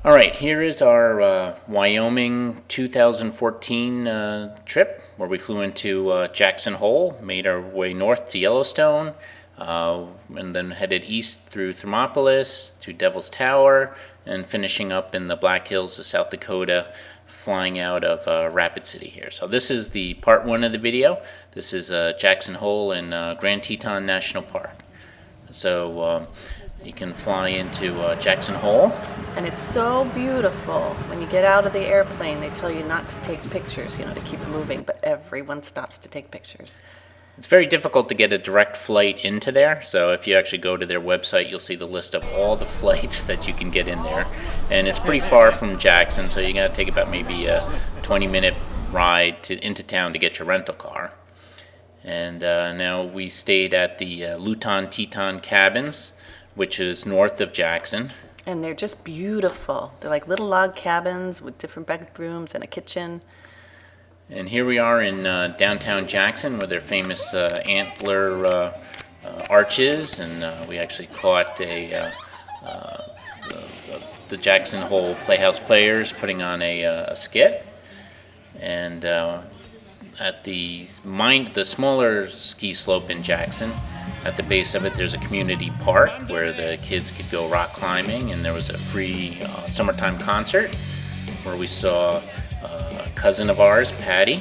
All right, here is our Wyoming 2014 trip where we flew into Jackson Hole, made our way north to Yellowstone, and then headed east through Thermopolis to Devil's Tower, and finishing up in the Black Hills of South Dakota, flying out of Rapid City here. So this is the part one of the video. This is Jackson Hole in Grand Teton National Park. So you can fly into Jackson Hole. And it's so beautiful. When you get out of the airplane, they tell you not to take pictures, to keep moving, but everyone stops to take pictures. It's very difficult to get a direct flight into there, so if you actually go to their website, you'll see the list of all the flights that you can get in there. And it's pretty far from Jackson, so you gotta take about maybe a 20-minute ride into town to get your rental car. And now we stayed at the Luton Cabins, which is north of Jackson. And they're just beautiful. They're like little log cabins with different bedrooms and a kitchen. And here we are in downtown Jackson with their famous antler arches, and we actually caught the Jackson Hole Playhouse Players putting on a skit. And at the smaller ski slope in Jackson, at the base of it, there's a community park where the kids could go rock climbing, and there was a free summertime concert where we saw a cousin of ours, Patty,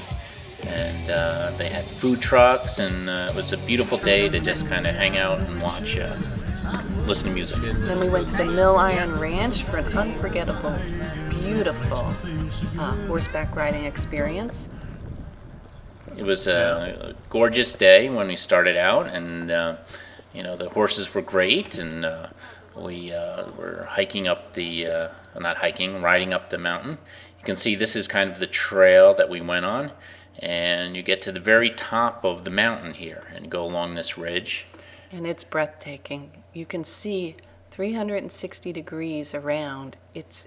and they had food trucks, and it was a beautiful day to just kind of hang out and watch, listen to music. Then we went to the Mill Iron Ranch for an unforgettable, beautiful horseback riding experience. It was a gorgeous day when we started out, and the horses were great, and we were riding up the mountain. You can see this is kind of the trail that we went on, and you get to the very top of the mountain here and go along this ridge. And it's breathtaking. You can see 360 degrees around.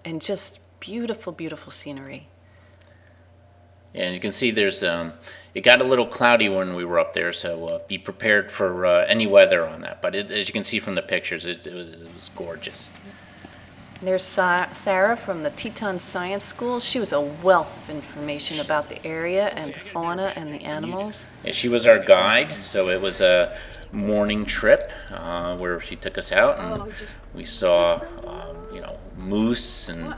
And just beautiful, beautiful scenery. And you can see there's it got a little cloudy when we were up there, so be prepared for any weather on that. But as you can see from the pictures, it was gorgeous. There's Sarah from the Teton Science School. She was a wealth of information about the area and the fauna and the animals. Yeah, she was our guide, so it was a morning trip where she took us out, and we saw moose and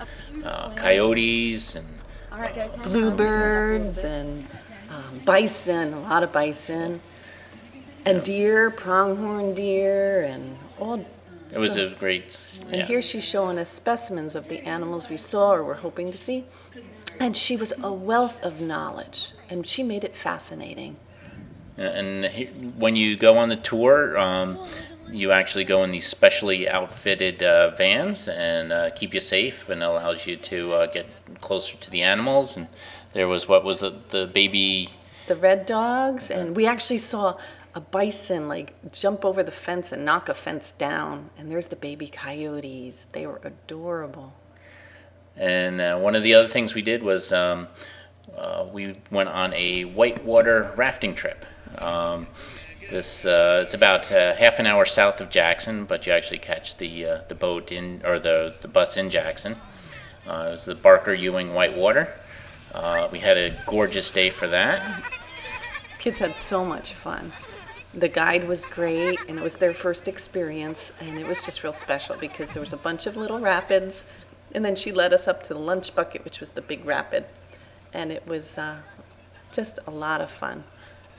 coyotes and bluebirds and bison, a lot of bison, and deer, pronghorn deer, and all. It was a great. And here she's showing us specimens of the animals we saw or were hoping to see. And she was a wealth of knowledge, and she made it fascinating. And when you go on the tour, you actually go in these specially outfitted vans, and keep you safe, and allows you to get closer to the animals. And there was the baby, the red dogs, and we actually saw a bison jump over the fence and knock a fence down, and there's the baby coyotes. They were adorable. And one of the other things we did was we went on a Whitewater rafting trip. It's about half an hour south of Jackson, but you actually catch the boat in, or the bus in Jackson. It was the Barker Ewing Whitewater. We had a gorgeous day for that. Kids had so much fun. The guide was great, and it was their first experience, and it was just real special because there was a bunch of little rapids, and then she led us up to the lunch bucket, which was the big rapid, and it was just a lot of fun.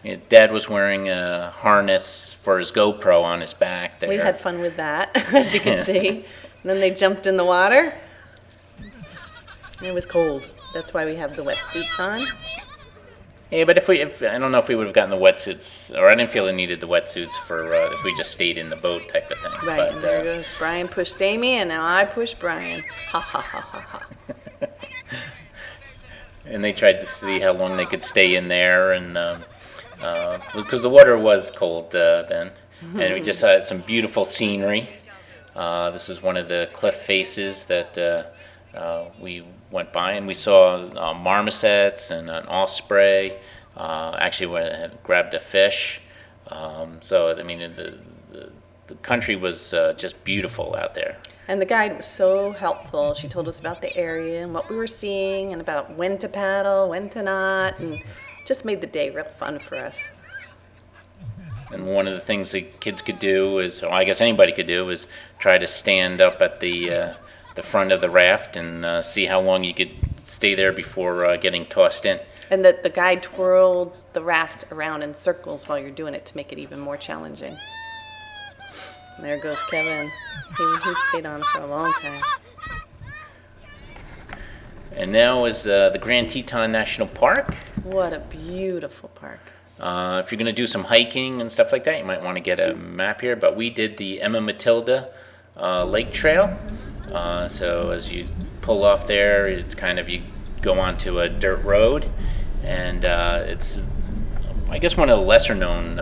Yeah, Dad was wearing a harness for his GoPro on his back there. We had fun with that, as you can see. And then they jumped in the water. It was cold. That's why we have the wetsuits on. Yeah, but if I don't know if we would have gotten the wetsuits, or I didn't feel it needed the wetsuits for if we just stayed in the boat type of thing. Right, but, and there goes Brian pushed Amy, and now I push Brian. Ha ha ha ha ha. And they tried to see how long they could stay in there, and because the water was cold then, and we just had some beautiful scenery. This was one of the cliff faces that we went by, and we saw marmosets and an osprey. Actually, went and grabbed a fish. So I mean, the the country was just beautiful out there. And the guide was so helpful. She told us about the area and what we were seeing and about when to paddle, when to not, and just made the day real fun for us. And one of the things that kids could do is, or I guess anybody could do, is try to stand up at the front of the raft and see how long you could stay there before getting tossed in. And the guide twirled the raft around in circles while you're doing it to make it even more challenging. And there goes Kevin. He stayed on for a long time. And now is the Grand Teton National Park. What a beautiful park. If you're going to do some hiking and stuff like that, you might want to get a map here. But we did the Matilda Lake Trail. So as you pull off there, it's kind of, you go onto a dirt road. And it's, I guess, one of the lesser known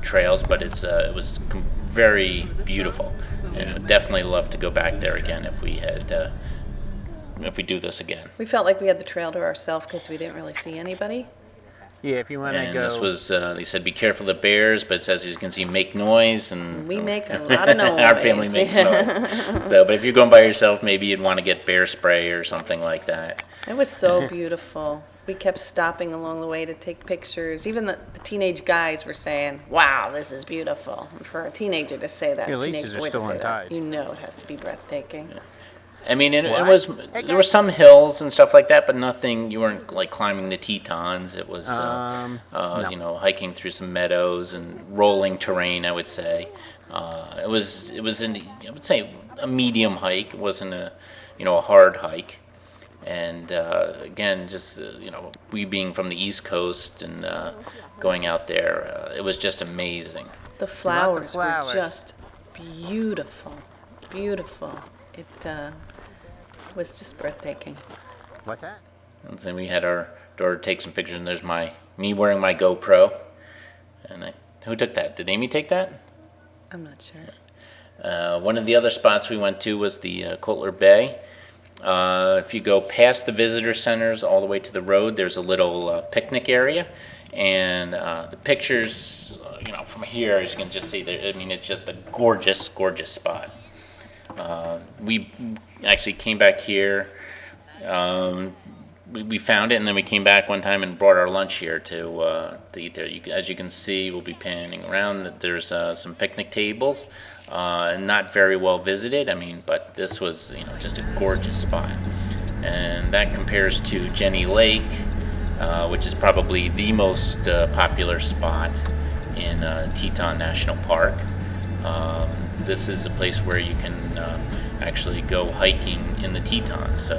trails, but it was very beautiful. And I'd definitely love to go back there again if we do this again. We felt like we had the trail to ourselves because we didn't really see anybody. Yeah, if you want to And go. this was, they said, be careful of the bears, but it says, as you can see, make noise. And We make a lot of noise. Our family makes noise. So, but if you're going by yourself, maybe you'd want to get bear spray or something like that. It was so beautiful. We kept stopping along the way to take pictures. Even the teenage guys were saying, wow, this is beautiful. And for a teenager to say that, Your a teenage leashes are boy to still say that, untied. you know it has to be breathtaking. I mean, it What? was, Hey, there were some hills and stuff like that, but nothing, you weren't like climbing the Tetons. It was, No. you know, hiking through some meadows and rolling terrain, I would say. It was I would say a medium hike. It wasn't a hard hike. And again, just, we being from the East Coast and going out there, it was just amazing. The flowers flowers. were just beautiful, beautiful. It was just breathtaking. What's that? And then we had our daughter take some pictures, and there's me wearing my GoPro. And who took that? Did Amy take that? I'm not sure. One of the other spots we went to was the Colter Bay. If you go past the visitor centers all the way to the road, there's a little picnic area. And the pictures, from here, as you can just see, it's just a gorgeous, gorgeous spot. We actually came back here. We found it, and then we came back one time and brought our lunch here to eat there. As you can see, we'll be panning around. There's some picnic tables, not very well visited. But this was just a gorgeous spot, and that compares to Jenny Lake, which is probably the most popular spot in Teton National Park. This is a place where you can actually go hiking in the Tetons. So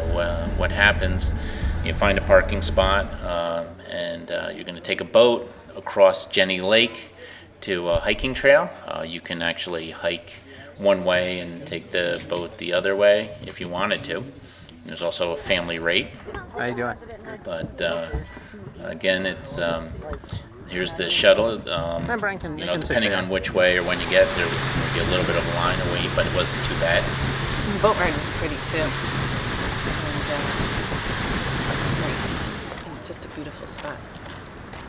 what happens, you find a parking spot and you're going to take a boat across Jenny Lake to a hiking trail. You can actually hike one way and take the boat the other way if you wanted to. There's also a family rate. How you doing? But again, it's here's the shuttle. Remember, I can sit Mm-hmm. Depending there. on which way or when you get there, was maybe a little bit of a line of wait, but it wasn't too bad. The boat ride was pretty too. And it was nice. And just a beautiful spot.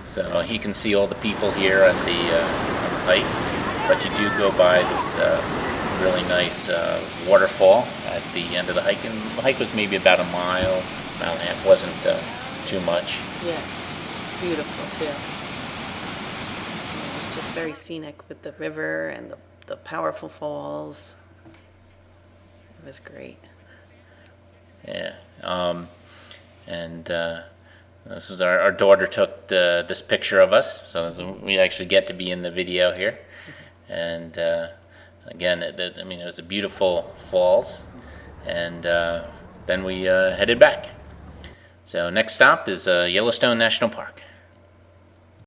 So you can see all the people here at the on the hike, but you do go by this really nice waterfall at the end of the hike, and the hike was maybe about a mile and a half. Wasn't too much. Yeah, beautiful too. It was just very scenic with the river and the powerful falls. It was great. Yeah. And this was our daughter took this picture of us, so we actually get to be in the video here. And again, it was a beautiful falls, and then we headed back. So next stop is Yellowstone National Park.